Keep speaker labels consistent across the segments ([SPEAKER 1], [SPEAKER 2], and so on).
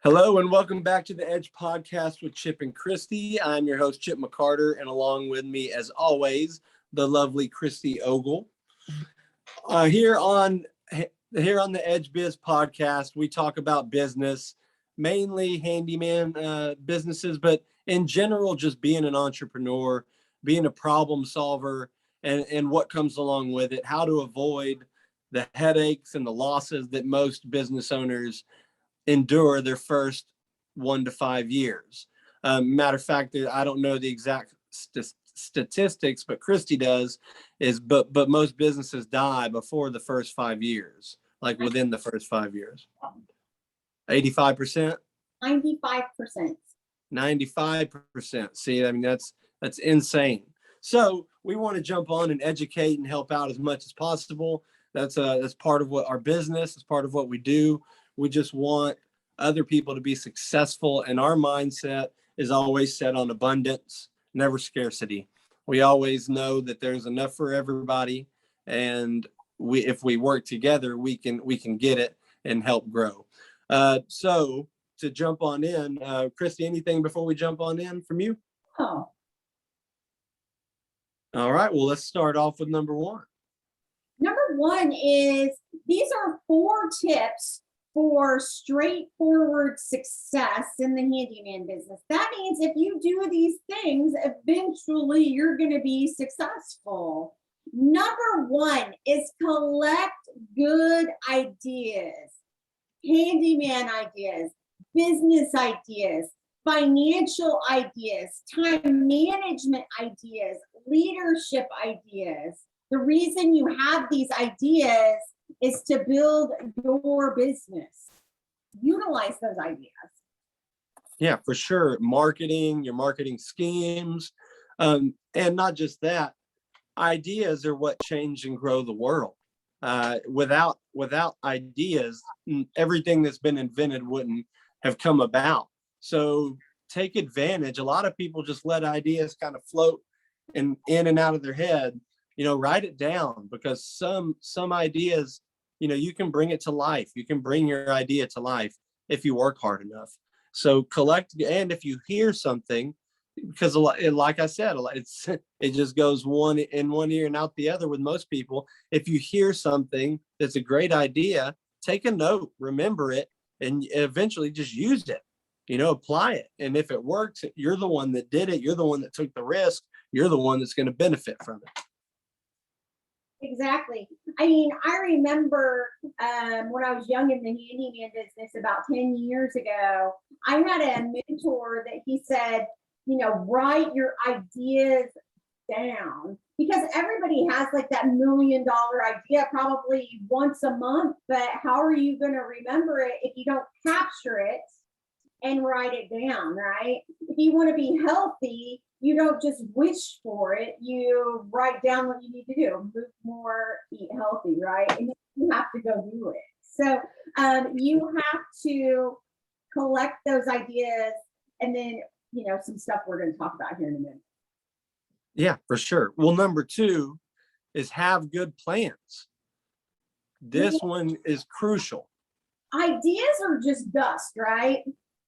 [SPEAKER 1] Hello and welcome back to the Edge Podcast with Chip and Christy. I'm your host, Chip McCarter, and along with me, as always, the lovely Christy Ogle. Here on the Edge Biz Podcast, we talk about business, mainly handyman businesses, but in general, just being an entrepreneur, being a problem solver, and what comes along with it, how to avoid the headaches and the losses that most business owners endure their first 1 to 5 years. Matter of fact, I don't know the exact statistics, but Christy does. But most businesses die before the first 5 years, like within the first 5 years. 85%.
[SPEAKER 2] 95%.
[SPEAKER 1] 95%. See, I mean that's insane. So we want to jump on and educate and help out as much as possible. That's part of what our business is, part of what we do. We just want other people to be successful, and our mindset is always set on abundance, never scarcity. We always know that there's enough for everybody, and if we work together, we can get it and help grow. So to jump on in, Christy, anything before we jump on in from you?
[SPEAKER 2] Oh.
[SPEAKER 1] All right. Well, let's start off with number one.
[SPEAKER 2] Number one is these are 4 tips for straightforward success in the handyman business. That means if you do these things, eventually you're going to be successful. Number 1 is collect good ideas, handyman ideas, business ideas, financial ideas, time management ideas, leadership ideas. The reason you have these ideas is to build your business. Utilize those ideas.
[SPEAKER 1] Yeah, for sure. Your marketing schemes, and not just that. Ideas are what change and grow the world. Without ideas, everything that's been invented wouldn't have come about. So take advantage. A lot of people just let ideas kind of float in and out of their head. Write it down, because some ideas, you can bring it to life. You can bring your idea to life if you work hard enough. So collect, and if you hear something, because like I said, it just goes one in one ear and out the other with most people. If you hear something that's a great idea, take a note, remember it, and eventually just use it. Apply it. And if it works, you're the one that did it. You're the one that took the risk. You're the one that's going to benefit from it.
[SPEAKER 2] Exactly. I mean, I remember when I was young in the handyman business about 10 years ago, I had a mentor that he said, write your ideas down, because everybody has like that $1 million idea probably once a month, but how are you going to remember it if you don't capture it and write it down, right? If you want to be healthy, you don't just wish for it. You write down what you need to do: move more, eat healthy, right? And you have to go do it. So you have to collect those ideas, and then some stuff we're going to talk about here in a minute.
[SPEAKER 1] Yeah, for sure. Well, number 2 is have good plans. This one is crucial.
[SPEAKER 2] Ideas are just dust, right?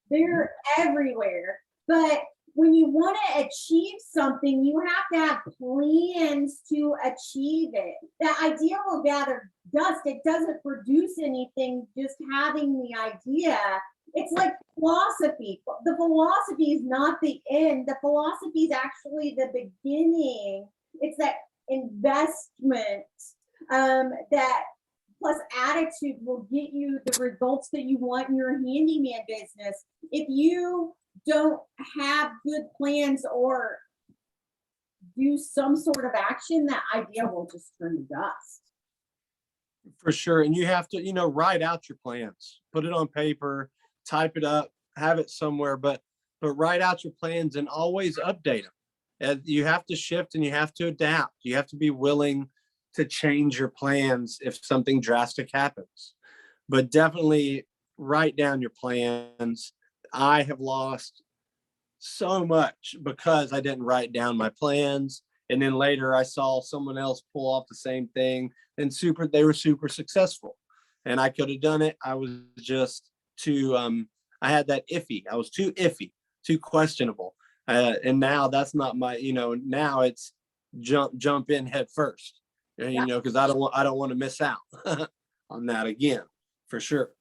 [SPEAKER 2] They're everywhere. But when you want to achieve something, you have to have plans to achieve it. The idea will gather dust. It doesn't produce anything just having the idea. It's like philosophy. The philosophy is not the end. The philosophy is actually the beginning. It's that investment that plus attitude will get you the results that you want in your handyman business. If you don't have good plans or do some sort of action, that idea will just turn to dust.
[SPEAKER 1] For sure. And you have to, write out your plans, put it on paper, type it up, have it somewhere, but write out your plans and always update them. And you have to shift and you have to adapt. You have to be willing to change your plans if something drastic happens. But definitely write down your plans. I have lost so much because I didn't write down my plans. And then later I saw someone else pull off the same thing and they were super successful. And I could have done it. I was just too I had that iffy. I was too iffy, too questionable. And now that's not my, now it's jump in head first,
[SPEAKER 2] Yeah.
[SPEAKER 1] because I don't want to miss out on that again, for sure.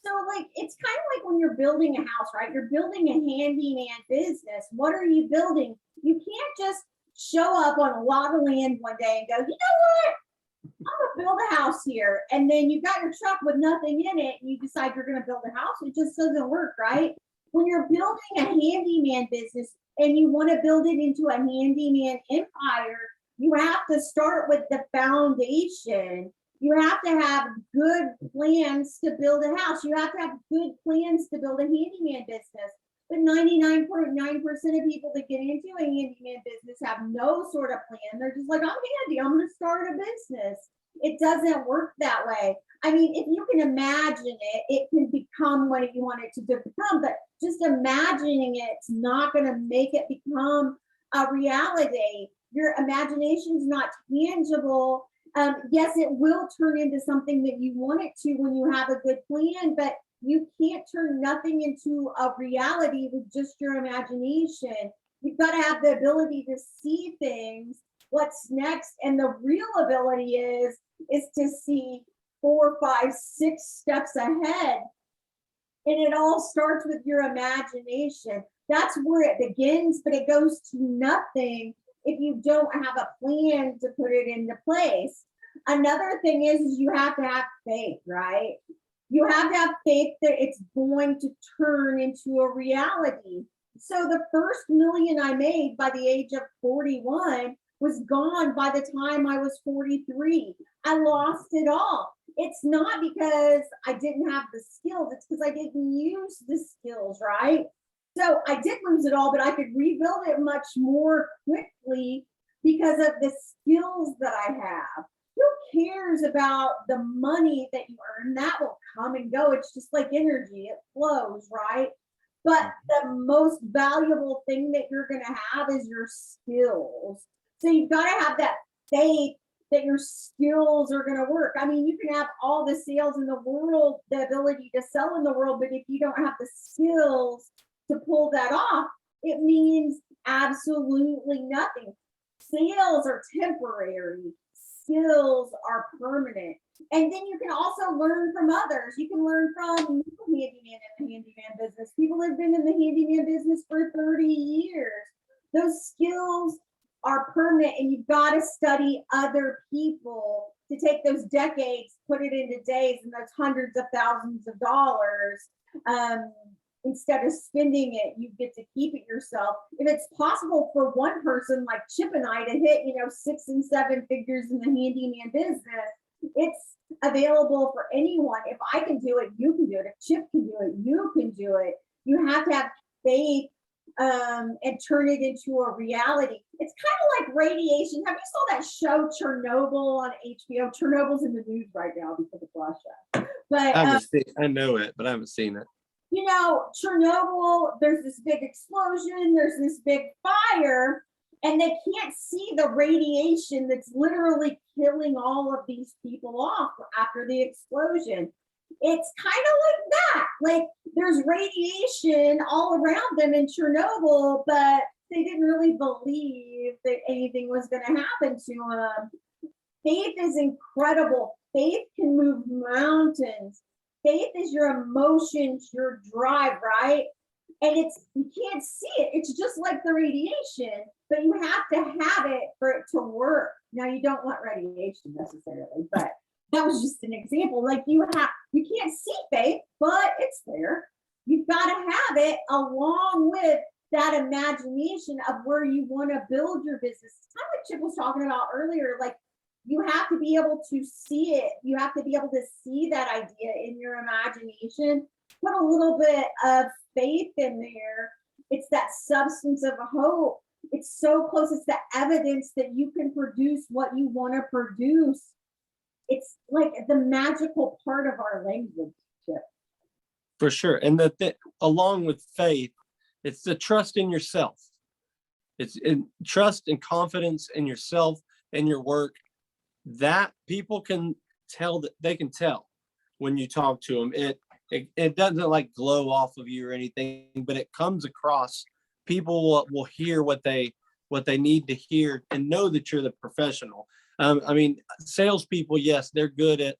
[SPEAKER 2] So like it's kind of like when you're building a house, right? You're building a handyman business. What are you building? You can't just show up on a lot of land one day and go, you know what? I'm gonna build a house here. And then you got your truck with nothing in it and you decide you're gonna build a house. It just doesn't work, right? When you're building a handyman business and you want to build it into a handyman empire, you have to start with the foundation. You have to have good plans to build a house. You have to have good plans to build a handyman business. But 99.9% of people that get into a handyman business have no sort of plan. They're just like, I'm handy, I'm going to start a business. It doesn't work that way. I mean, if you can imagine it, it can become what you want it to become, but just imagining it's not going to make it become a reality. Your imagination's not tangible. Yes, it will turn into something that you want it to when you have a good plan, but you can't turn nothing into a reality with just your imagination. You've got to have the ability to see things, what's next, and the real ability is to see 4, 5, 6 steps ahead. And it all starts with your imagination. That's where it begins, but it goes to nothing if you don't have a plan to put it into place. Another thing is you have to have faith, right? You have to have faith that it's going to turn into a reality. So the first million I made by the age of 41 was gone by the time I was 43. I lost it all. It's not because I didn't have the skills, it's because I didn't use the skills, right? So I did lose it all, but I could rebuild it much more quickly because of the skills that I have. Who cares about the money that you earn? That will come and go. It's just like energy, it flows, right? But the most valuable thing that you're going to have is your skills. So you've got to have that faith that your skills are going to work. I mean, you can have all the sales in the world, the ability to sell in the world, but if you don't have the skills to pull that off, it means absolutely nothing. Sales are temporary, skills are permanent. And then you can also learn from others. You can learn from handyman in the handyman business. People have been in the handyman business for 30 years. Those skills are permanent, and you've got to study other people to take those decades, put it into days, and those hundreds of thousands of dollars. Instead of spending it, you get to keep it yourself. If it's possible for one person like Chip and I to hit, 6 and 7 figures in the handyman business, it's available for anyone. If I can do it, you can do it. If Chip can do it, you can do it. You have to have faith and turn it into a reality. It's kind of like radiation. Have you saw that show Chernobyl on HBO? Chernobyl's in the news right now because of Russia. But
[SPEAKER 1] I know it, but I haven't seen it.
[SPEAKER 2] Chernobyl, there's this big explosion, there's this big fire, and they can't see the radiation that's literally killing all of these people off after the explosion. It's kind of like that. Like there's radiation all around them in Chernobyl, but they didn't really believe that anything was going to happen to them. Faith is incredible. Faith can move mountains. Faith is your emotions, your drive, right? And you can't see it. It's just like the radiation, but you have to have it for it to work. Now you don't want radiation necessarily, but that was just an example. Like you can't see faith, but it's there. You've got to have it along with that imagination of where you want to build your business. It's kind of like Chip was talking about earlier, like you have to be able to see it. You have to be able to see that idea in your imagination. Put a little bit of faith in there. It's that substance of hope. It's so close. It's the evidence that you can produce what you want to produce. It's like the magical part of our language.
[SPEAKER 1] For sure. And along with faith, it's the trust in yourself. It's trust and confidence in yourself and your work. That people can tell, that they can tell when you talk to them. it doesn't like glow off of you or anything, but it comes across. People will hear what they need to hear and know that you're the professional. I mean, salespeople, yes, they're good at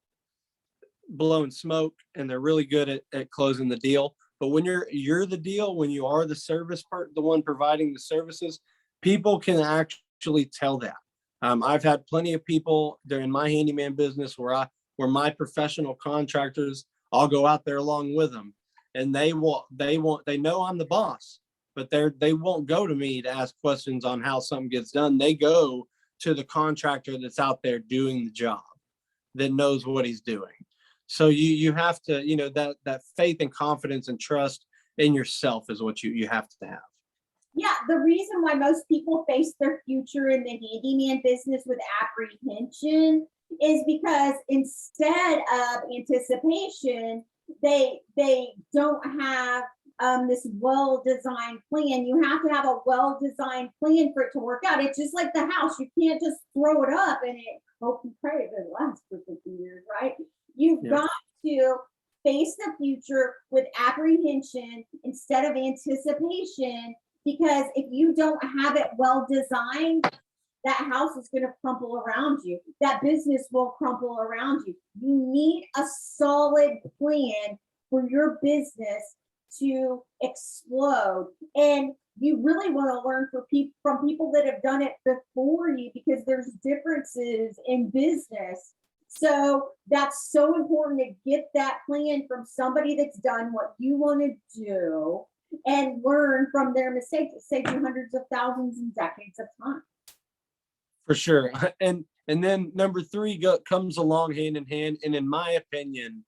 [SPEAKER 1] blowing smoke and they're really good at closing the deal. But when you're the deal, when you are the service part, the one providing the services, people can actually tell that. I've had plenty of people during my handyman business where my professional contractors, I'll go out there along with them, and they know I'm the boss, but they won't go to me to ask questions on how something gets done. They go to the contractor that's out there doing the job, that knows what he's doing. So you have to, that faith and confidence and trust in yourself is what you have to have.
[SPEAKER 2] Yeah, the reason why most people face their future in the handyman business with apprehension is because instead of anticipation, they don't have this well-designed plan. You have to have a well-designed plan for it to work out. It's just like the house. You can't just throw it up and hope and pray that it lasts for 50 years, right? You've got to face the future with apprehension instead of anticipation, because if you don't have it well designed, that house is going to crumple around you. That business will crumple around you. You need a solid plan for your business to explode. And you really want to learn from people that have done it before you, because there's differences in business. So that's so important to get that plan from somebody that's done what you want to do and learn from their mistakes. It saves you hundreds of thousands and decades of time.
[SPEAKER 1] For sure. And then number three comes along hand in hand, and in my opinion,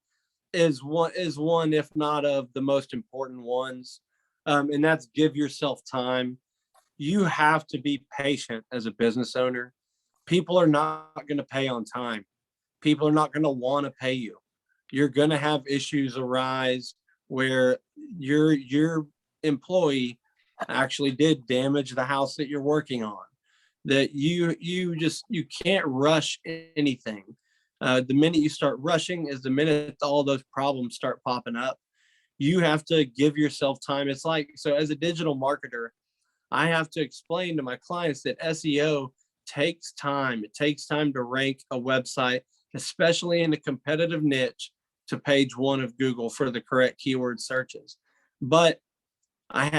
[SPEAKER 1] is one, if not of the most important ones. And that's give yourself time. You have to be patient as a business owner. People are not going to pay on time. People are not going to want to pay you. You're going to have issues arise where your employee actually did damage the house that you're working on. That you can't rush anything. The minute you start rushing is the minute all those problems start popping up. You have to give yourself time. It's like, so as a digital marketer, I have to explain to my clients that SEO takes time. It takes time to rank a website, especially in a competitive niche, to page 1 of Google for the correct keyword searches. But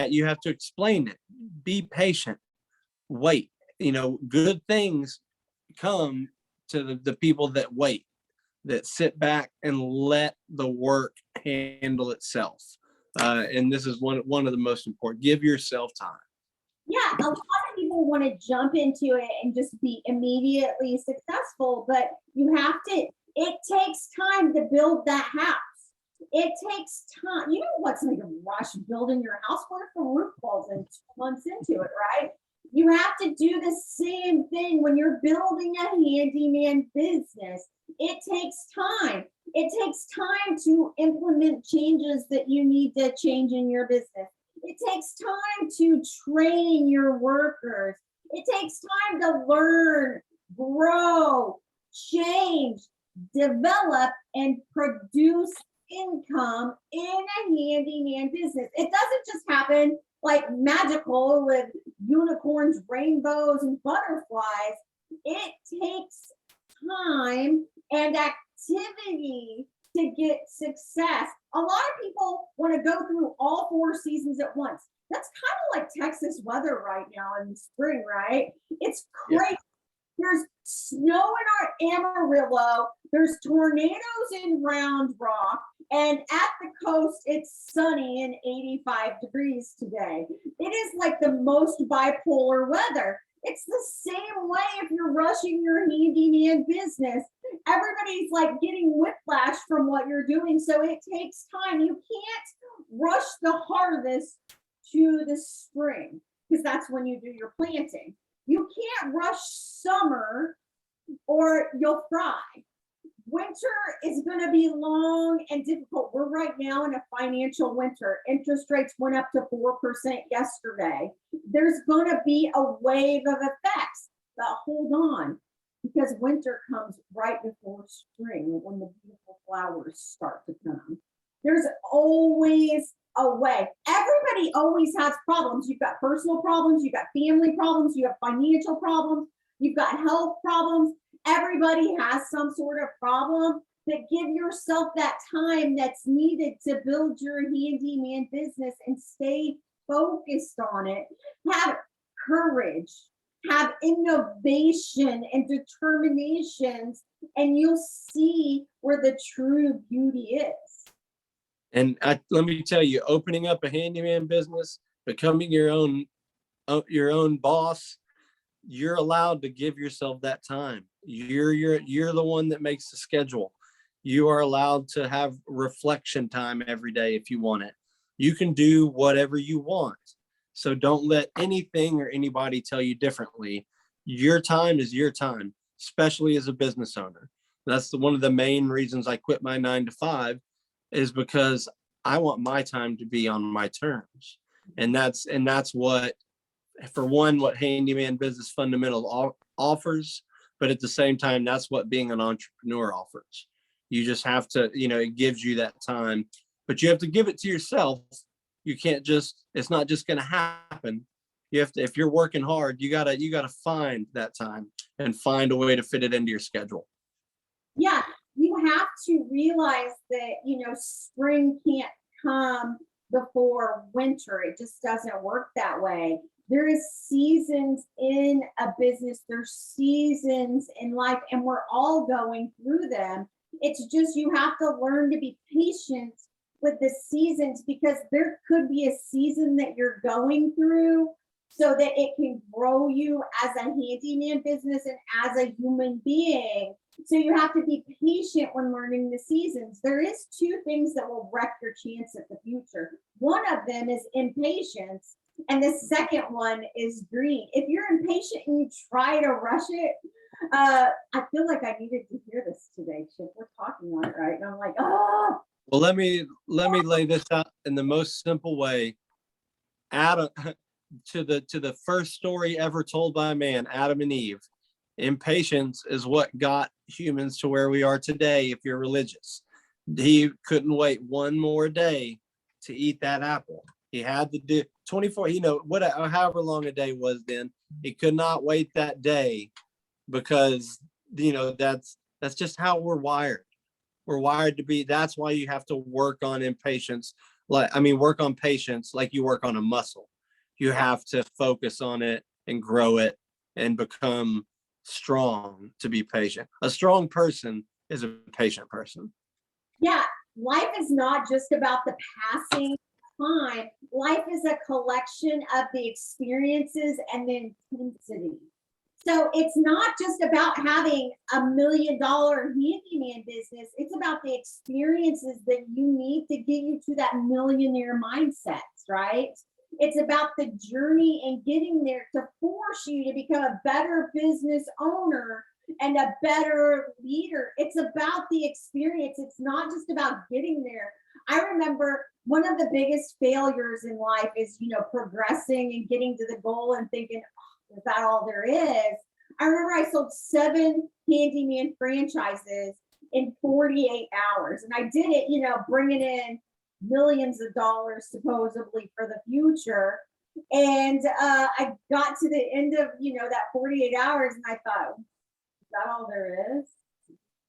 [SPEAKER 1] you have to explain it. Be patient. Wait. Good things come to the people that wait, that sit back and let the work handle itself. And this is one of the most important. Give yourself time.
[SPEAKER 2] Yeah, a lot of people want to jump into it and just be immediately successful, but it takes time to build that house. It takes time. You know what's like a rush building your house? What if the roof falls in 2 months into it, right? You have to do the same thing when you're building a handyman business. It takes time. It takes time to implement changes that you need to change in your business. It takes time to train your workers. It takes time to learn, grow, change, develop, and produce income in a handyman business. It doesn't just happen like magical with unicorns, rainbows, and butterflies. It takes time and activity to get success. A lot of people want to go through all 4 seasons at once. That's kind of like Texas weather right now in the spring, right? It's crazy. Yeah. There's snow in our Amarillo. There's tornadoes in Round Rock. And at the coast, it's sunny and 85 degrees today. It is like the most bipolar weather. It's the same way if you're rushing your handyman business. Everybody's like getting whiplash from what you're doing. So it takes time. You can't rush the harvest to the spring, because that's when you do your planting. You can't rush summer or you'll fry. Winter is going to be long and difficult. We're right now in a financial winter. Interest rates went up to 4% yesterday. There's going to be a wave of effects, but hold on, because winter comes right before spring when the beautiful flowers start to come. There's always a way. Everybody always has problems. You've got personal problems, you've got family problems, you have financial problems, you've got health problems. Everybody has some sort of problem, but give yourself that time that's needed to build your handyman business and stay focused on it. Have courage, have innovation and determinations, and you'll see where the true beauty is.
[SPEAKER 1] And let me tell you, opening up a handyman business, becoming your own boss, you're allowed to give yourself that time. You're the one that makes the schedule. You are allowed to have reflection time every day if you want it. You can do whatever you want. So don't let anything or anybody tell you differently. Your time is your time, especially as a business owner. That's one of the main reasons I quit my 9 to 5, is because I want my time to be on my terms. And that's what, for one, what Handyman Business Fundamental offers, but at the same time, that's what being an entrepreneur offers. You just have to, it gives you that time, but you have to give it to yourself. You can't just, it's not just going to happen. You have to, if you're working hard, you gotta find that time and find a way to fit it into your schedule.
[SPEAKER 2] Yeah, you have to realize that, spring can't come before winter. It just doesn't work that way. There is seasons in a business, there's seasons in life, and we're all going through them. It's just, you have to learn to be patient with the seasons, because there could be a season that you're going through so that it can grow you as a handyman business and as a human being. So you have to be patient when learning the seasons. There is 2 things that will wreck your chance at the future. One of them is impatience, and the second one is greed. If you're impatient and you try to rush it, I feel like I needed to hear this today, Chip. We're talking on it, right? And I'm like, oh.
[SPEAKER 1] Well, let me lay this out in the most simple way. Adam, to the first story ever told by man, Adam and Eve. Impatience is what got humans to where we are today. If you're religious, he couldn't wait one more day to eat that apple. He had to do 24, however long a day was then. He could not wait that day, because that's just how we're wired. We're wired to be. That's why you have to work on impatience. Work on patience like you work on a muscle. You have to focus on it and grow it and become strong to be patient. A strong person is a patient person.
[SPEAKER 2] Yeah, life is not just about the passing time. Life is a collection of the experiences and the intensity. So it's not just about having $1 million handyman business. It's about the experiences that you need to get you to that millionaire mindset, right? It's about the journey and getting there to force you to become a better business owner and a better leader. It's about the experience. It's not just about getting there. I remember one of the biggest failures in life is, progressing and getting to the goal and thinking, is that all there is? I remember I sold 7 handyman franchises in 48 hours. And I did it, bringing in millions of dollars supposedly for the future. And I got to the end of, that 48 hours and I thought, is that all there is?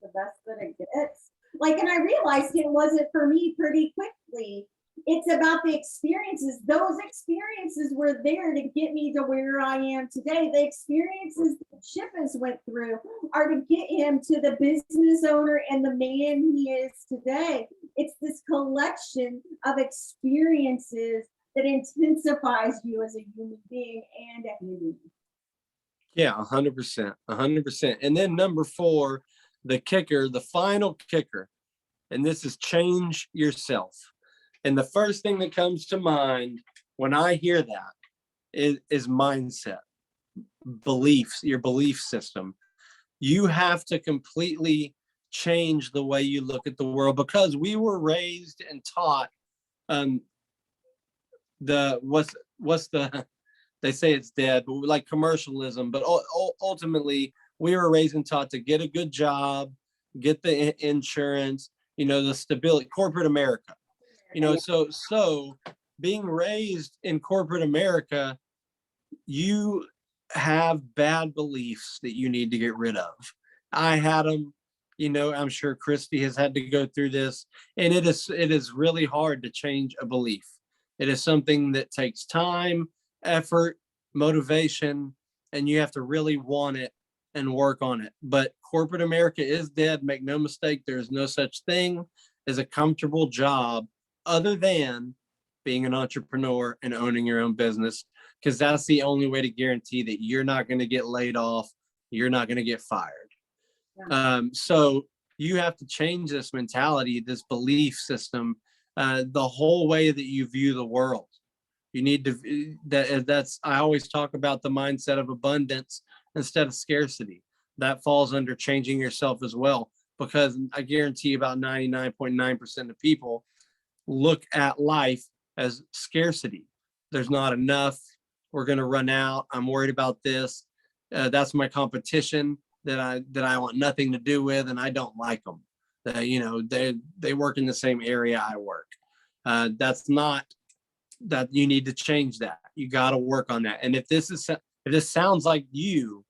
[SPEAKER 2] The best that it gets? And I realized it wasn't for me pretty quickly. It's about the experiences. Those experiences were there to get me to where I am today. The experiences that Chip has went through are to get him to the business owner and the man he is today. It's this collection of experiences that intensifies you as a human being and a human.
[SPEAKER 1] Yeah, 100%, 100%. And then number 4, the kicker, the final kicker, and this is change yourself. And the first thing that comes to mind when I hear that is mindset, beliefs, your belief system. You have to completely change the way you look at the world, because we were raised and taught they say it's dead, but like commercialism. But ultimately, we were raised and taught to get a good job, get the insurance, the stability, corporate America. So being raised in corporate America, you have bad beliefs that you need to get rid of. I had them, I'm sure Christy has had to go through this, and it is really hard to change a belief. It is something that takes time, effort, motivation, and you have to really want it and work on it. But corporate America is dead. Make no mistake, there is no such thing as a comfortable job other than being an entrepreneur and owning your own business, because that's the only way to guarantee that you're not going to get laid off, you're not going to get fired. So you have to change this mentality, this belief system, the whole way that you view the world. You need to, that's, I always talk about the mindset of abundance instead of scarcity. That falls under changing yourself as well, because I guarantee about 99.9% of people look at life as scarcity. There's not enough. We're going to run out. I'm worried about this. That's my competition that I want nothing to do with, and I don't like them. They work in the same area I work. That's not that. You need to change that. You got to work on that. And if this sounds like you,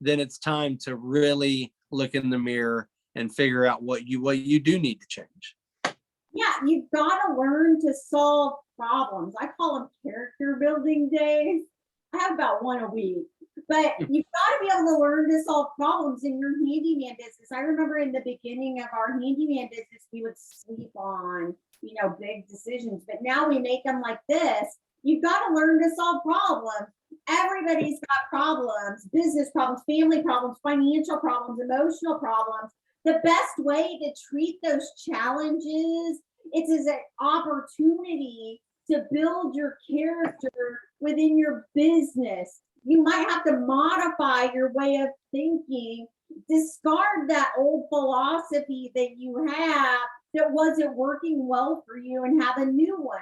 [SPEAKER 1] then it's time to really look in the mirror and figure out what you do need to change.
[SPEAKER 2] Yeah, you've got to learn to solve problems. I call them character building days. I have about one a week, but you've got to be able to learn to solve problems in your handyman business. I remember in the beginning of our handyman business, we would sleep on, big decisions, but now we make them like this. You've got to learn to solve problems. Everybody's got problems, business problems, family problems, financial problems, emotional problems. The best way to treat those challenges, it's as an opportunity to build your character within your business. You might have to modify your way of thinking, discard that old philosophy that you have that wasn't working well for you, and have a new one.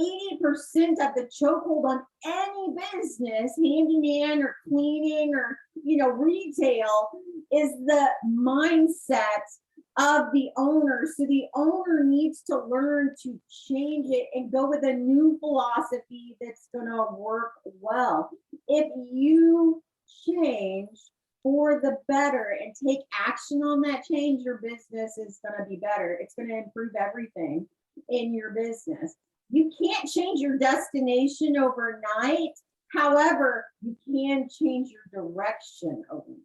[SPEAKER 2] 80% of the chokehold on any business, handyman or cleaning or retail, is the mindset of the owner. So the owner needs to learn to change it and go with a new philosophy that's going to work well. If you change for the better and take action on that change, your business is going to be better. It's going to improve everything in your business. You can't change your destination overnight. However, you can change your direction overnight.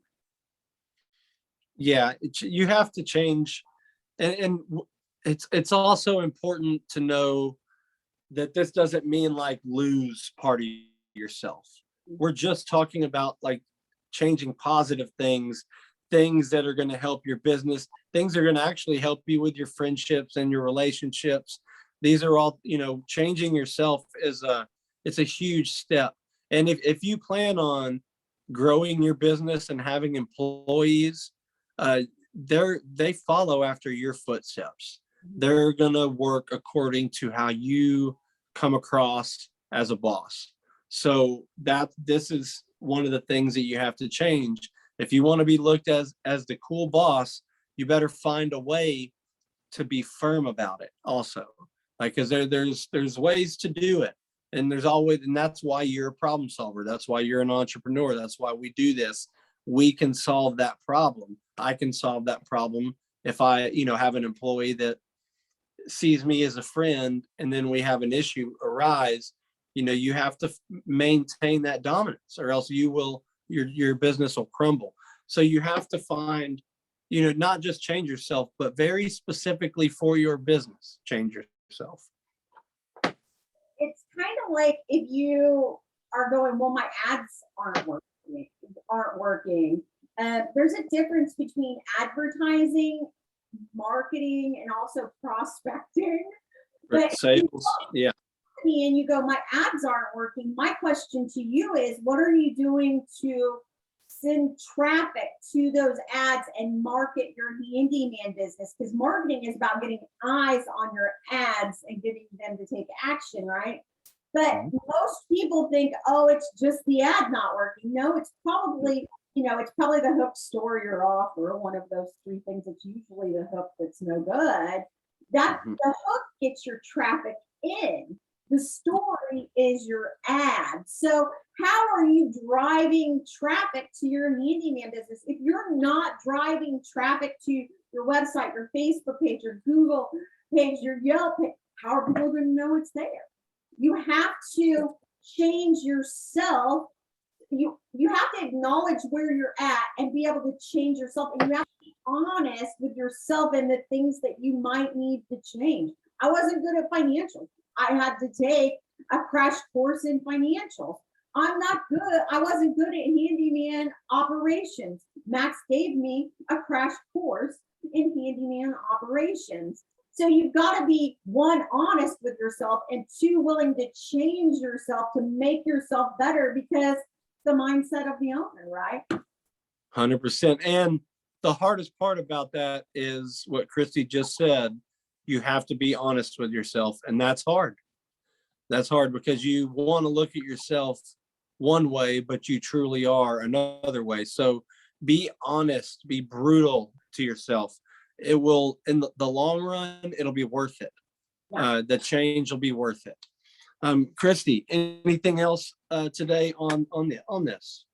[SPEAKER 1] Yeah, you have to change, and it's also important to know that this doesn't mean like lose part of yourself. We're just talking about like changing positive things that are going to help your business, things that are going to actually help you with your friendships and your relationships. These are all, changing yourself it's a huge step. And if you plan on growing your business and having employees, they follow after your footsteps. They're gonna work according to how you come across as a boss. So this is one of the things that you have to change. If you want to be looked as the cool boss, you better find a way to be firm about it also. Like, because there's ways to do it, and that's why you're a problem solver. That's why you're an entrepreneur. That's why we do this. We can solve that problem. I can solve that problem if I, have an employee that sees me as a friend, and then we have an issue arise. You have to maintain that dominance, or else your business will crumble. So you have to find, not just change yourself, but very specifically for your business, change yourself.
[SPEAKER 2] It's kind of like if you are going, well, my ads aren't working. There's a difference between advertising, marketing, and also prospecting. But
[SPEAKER 1] sales, yeah.
[SPEAKER 2] And you go, my ads aren't working. My question to you is, what are you doing to send traffic to those ads and market your handyman business? Because marketing is about getting eyes on your ads and getting them to take action, right? But most people think, oh, it's just the ad not working. No, it's probably, the hook, story, or offer, one of those three things. It's usually the hook that's no good. That
[SPEAKER 1] Mhm.
[SPEAKER 2] the hook gets your traffic in. The story is your ad. So how are you driving traffic to your handyman business? If you're not driving traffic to your website, your Facebook page, your Google page, your Yelp page, how are people going to know it's there? You have to change yourself. You have to acknowledge where you're at and be able to change yourself. And you have to be honest with yourself and the things that you might need to change. I wasn't good at financials. I had to take a crash course in financials. I'm not good. I wasn't good at handyman operations. Max gave me a crash course in handyman operations. So you've got to be one, honest with yourself, and two, willing to change yourself to make yourself better, because the mindset of the owner, right?
[SPEAKER 1] 100%. And the hardest part about that is what Christy just said. You have to be honest with yourself, and that's hard. That's hard because you want to look at yourself one way, but you truly are another way. So be honest, be brutal to yourself. It will, in the long run, it'll be worth it. The change will be worth it. Christy, anything else today on this?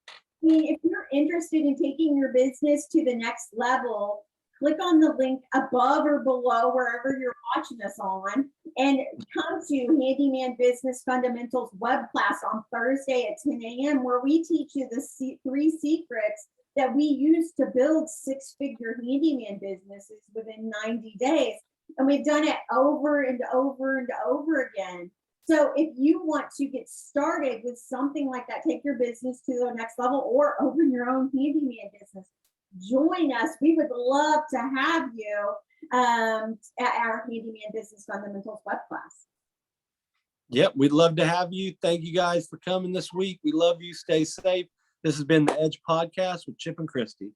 [SPEAKER 2] If you're interested in taking your business to the next level, click on the link above or below wherever you're watching us on, and come to Handyman Business Fundamentals web class on Thursday at 10 a.m. where we teach you the 3 secrets that we use to build 6-figure handyman businesses within 90 days. And we've done it over and over and over again. So if you want to get started with something like that, take your business to the next level, or open your own handyman business, join us. We would love to have you at our Handyman Business Fundamentals web class.
[SPEAKER 1] Yep, we'd love to have you. Thank you guys for coming this week. We love you. Stay safe. This has been the Edge Podcast with Chip and Christy.